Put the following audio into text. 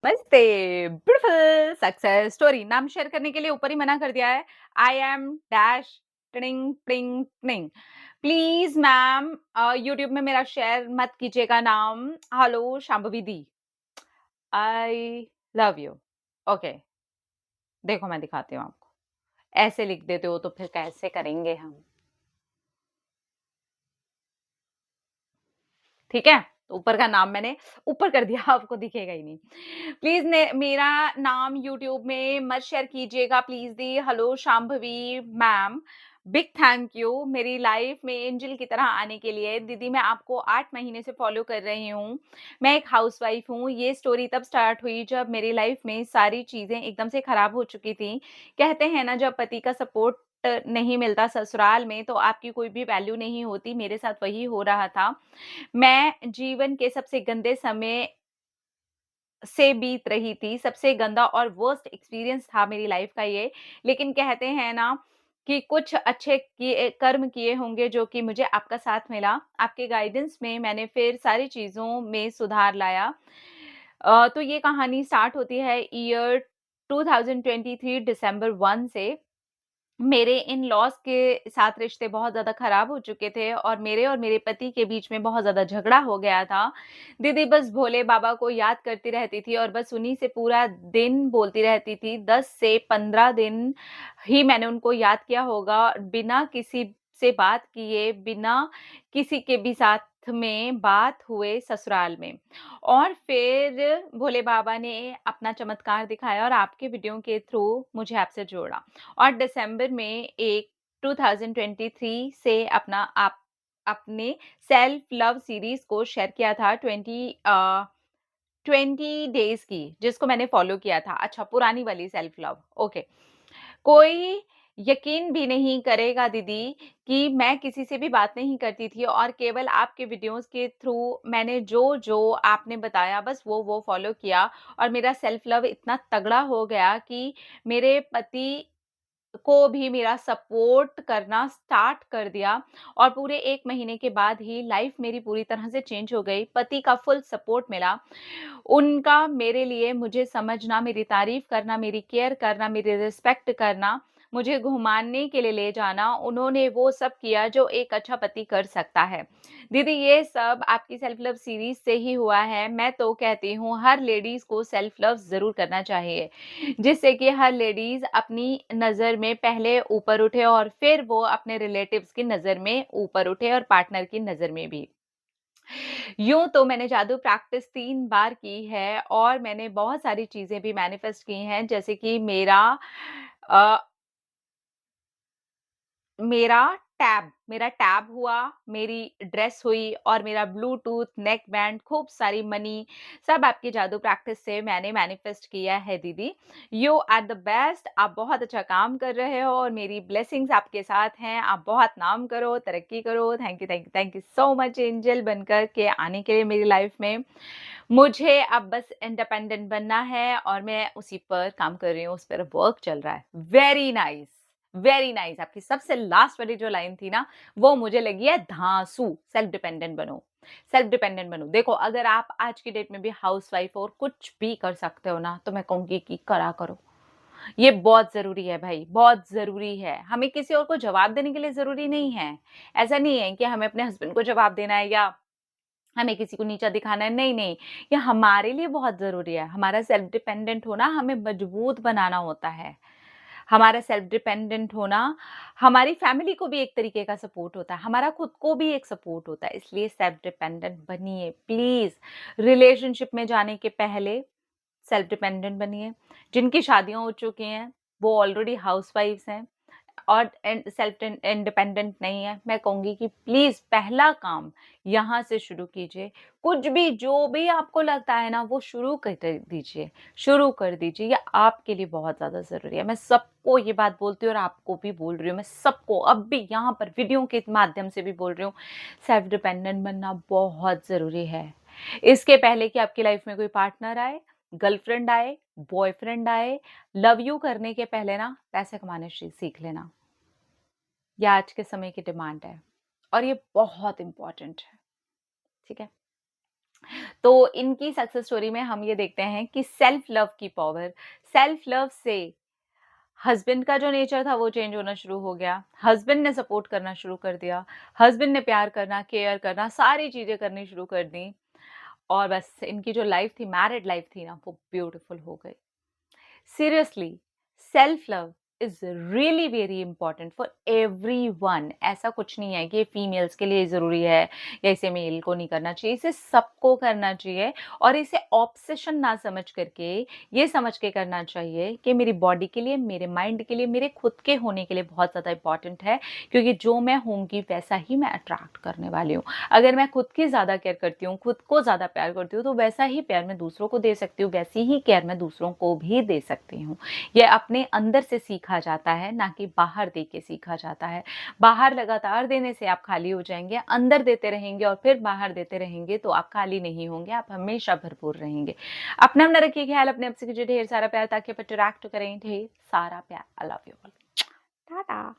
नमस्ते। Beautiful success story नाम share करने के लिए ऊपर ही मना कर दिया है। आई एम डैश टिंग टिंग टिंग। प्लीज मैम यूट्यूब में मेरा शेयर मत कीजिएगा नाम। Hello Shambhavi the, I love you. Okay, देखो मैं दिखाती हूँ आपको। ऐसे लिख देते हो तो फिर कैसे करेंगे हम? ठीक है, तो ऊपर का नाम मैंने ऊपर कर दिया, आपको दिखेगा ही नहीं। प्लीज़ ने मेरा नाम यूट्यूब में मत शेयर कीजिएगा please the. Hello Shambhavi ma'am, big thank you मेरी लाइफ में एंजल की तरह आने के लिए। दीदी मैं आपको 8 महीने से फॉलो कर रही हूँ। मैं एक हाउसवाइफ हूँ। ये स्टोरी तब स्टार्ट हुई जब मेरी लाइफ में सारी चीज़ें एकदम से खराब हो चुकी थी। कहते हैं ना, जब पति का सपोर्ट नहीं मिलता ससुराल में तो आपकी कोई भी वैल्यू नहीं होती। मेरे साथ वही हो रहा था। मैं जीवन के सबसे गंदे समय से बीत रही थी। सबसे गंदा और वर्स्ट एक्सपीरियंस था मेरी लाइफ का ये। लेकिन कहते हैं ना कि कुछ अच्छे किए कर्म किए होंगे जो कि मुझे आपका साथ मिला। आपके गाइडेंस में मैंने फिर सारी चीज़ों में सुधार लाया। तो ये कहानी स्टार्ट होती है ईयर 2023 दिसंबर 1 से। मेरे इन-लॉज़ के साथ रिश्ते बहुत ज़्यादा खराब हो चुके थे और मेरे पति के बीच में बहुत ज़्यादा झगड़ा हो गया था। दीदी बस भोले बाबा को याद करती रहती थी और बस उन्हीं से पूरा दिन बोलती रहती थी। 10 से 15 दिन ही मैंने उनको याद किया होगा, बिना किसी से बात किए, बिना किसी के भी साथ में बात हुए ससुराल में। और फिर भोले बाबा ने अपना चमत्कार दिखाया और आपके वीडियो के थ्रू मुझे आपसे जोड़ा। और दिसंबर में एक 2023 से अपने सेल्फ लव सीरीज़ को शेयर किया था 20 डेज़ की, जिसको मैंने फ़ॉलो किया था। अच्छा, पुरानी वाली सेल्फ लव, ओके। कोई यकीन भी नहीं करेगा दीदी कि मैं किसी से भी बात नहीं करती थी और केवल आपके वीडियोज़ के थ्रू मैंने जो-जो आपने बताया बस वो फ़ॉलो किया और मेरा सेल्फ लव इतना तगड़ा हो गया कि मेरे पति को भी मेरा सपोर्ट करना स्टार्ट कर दिया और पूरे 1 महीने के बाद ही लाइफ मेरी पूरी तरह से चेंज हो गई। पति का फुल सपोर्ट मिला। उनका मेरे लिए मुझे समझना, मेरी तारीफ़ करना, मेरी केयर करना, मेरी रिस्पेक्ट करना, मुझे घुमाने के लिए ले जाना, उन्होंने वो सब किया जो एक अच्छा पति कर सकता है। दीदी ये सब आपकी सेल्फ लव सीरीज़ से ही हुआ है। मैं तो कहती हूँ हर लेडीज़ को सेल्फ लव ज़रूर करना चाहिए। जिससे कि हर लेडीज़ अपनी नज़र में पहले ऊपर उठे और फिर वो अपने रिलेटिव्स की नज़र में ऊपर उठे और पार्टनर की नज़र में भी। यूँ तो मैंने जादू प्रैक्टिस 3 बार की है और मैंने बहुत सारी चीज़ें भी मैनिफेस्ट की हैं, जैसे कि अ, मेरा टैब हुआ, मेरी ड्रेस हुई और मेरा ब्लूटूथ, नेक बैंड, खूब सारी मनी, सब आपकी जादू प्रैक्टिस से मैंने मैनिफेस्ट किया है दीदी। यू आर द बेस्ट, आप बहुत अच्छा काम कर रहे हो और मेरी ब्लेसिंग्स आपके साथ हैं। आप बहुत नाम करो, तरक्की करो। Thank you so much angel बनकर के आने के लिए मेरी लाइफ में। मुझे अब बस इंडिपेंडेंट बनना है और मैं उसी पर काम कर रही हूँ, उस पर वर्क चल रहा है। Very nice, very nice. आपकी सबसे लास्ट वाली जो लाइन थी ना, वो मुझे लगी है धांसू, सेल्फ डिपेंडेंट बनो, सेल्फ डिपेंडेंट बनो। देखो, अगर आप आज की डेट में भी हाउसवाइफ हो और कुछ भी कर सकते हो ना, तो मैं कहूँगी कि करा करो। ये बहुत ज़रूरी है भाई, बहुत ज़रूरी है। हमें किसी और को जवाब देने के लिए ज़रूरी नहीं है। ऐसा नहीं है कि हमें अपने हस्बैंड को जवाब देना है या हमें किसी को नीचा दिखाना है, नहीं। ये हमारे लिए बहुत ज़रूरी है। हमारा सेल्फ डिपेंडेंट होना हमें मजबूत बनाना होता है। हमारा सेल्फ डिपेंडेंट होना हमारी फैमिली को भी एक तरीके का सपोर्ट होता है, हमारा खुद को भी एक सपोर्ट होता है। इसलिए सेल्फ डिपेंडेंट बनिए प्लीज़। रिलेशनशिप में जाने के पहले सेल्फ डिपेंडेंट बनिए। जिनकी शादियाँ हो चुकी हैं, वो ऑलरेडी हाउसवाइफ्स हैं और सेल्फ इंडिपेंडेंट नहीं है, मैं कहूँगी कि प्लीज़ पहला काम यहाँ से शुरू कीजिए। कुछ भी जो भी आपको लगता है ना, वो शुरू कर दीजिए। ये आपके लिए बहुत ज़्यादा ज़रूरी है। मैं सबको ये बात बोलती हूँ और आपको भी बोल रही हूँ। मैं सबको अब भी यहाँ पर वीडियो के माध्यम से भी बोल रही हूँ, सेल्फ डिपेंडेंट बनना बहुत ज़रूरी है। इसके पहले कि आपकी लाइफ में कोई पार्टनर आए, गर्लफ्रेंड आए, बॉयफ्रेंड आए, लव यू करने के पहले ना पैसे कमाने सीख लेना। ये आज के समय की डिमांड है और ये बहुत इम्पोर्टेंट है, ठीक है? तो इनकी सक्सेस स्टोरी में हम ये देखते हैं कि सेल्फ लव की पावर, सेल्फ लव से हस्बैंड का जो नेचर था वो चेंज होना शुरू हो गया। हस्बैंड ने सपोर्ट करना शुरू कर दिया। हस्बैंड ने प्यार करना, केयर करना, सारी चीज़ें करनी शुरू कर दी और बस इनकी जो लाइफ़ थी, मैरिड लाइफ़ थी ना, वो ब्यूटीफुल हो गई। Seriously self love is really very important for everyone. ऐसा कुछ नहीं है कि ये फीमेल्स के लिए ज़रूरी है या इसे मेल को नहीं करना चाहिए, इसे सबको करना चाहिए। और इसे ऑब्सेशन ना समझ करके ये समझ के करना चाहिए कि मेरी बॉडी के लिए, मेरे माइंड के लिए, मेरे खुद के होने के लिए बहुत ज़्यादा इंपॉर्टेंट है, क्योंकि जो मैं होंगी वैसा ही मैं अट्रैक्ट करने वाली हूँ। अगर मैं खुद की ज़्यादा केयर करती हूँ, खुद को ज़्यादा प्यार करती हूँ, तो वैसा ही प्यार मैं दूसरों को दे सकती हूँ, वैसी ही केयर मैं दूसरों को भी दे सकती हूँ। ये अपने अंदर से सीखा जाता है, ना कि बाहर दे के सीखा जाता है। बाहर लगातार देने से आप खाली हो जाएँगे, अंदर देते रहेंगे और फिर बाहर देते रहेंगे तो आप खाली नहीं होंगे, आप हमेशा भरपूर रहेंगे। अपना रखिए ख्याल, अपने आप से कीजिए ढेर सारा प्यार ताकि आप अट्रैक्ट करें ढेर सारा प्यार। I love you all. Tata.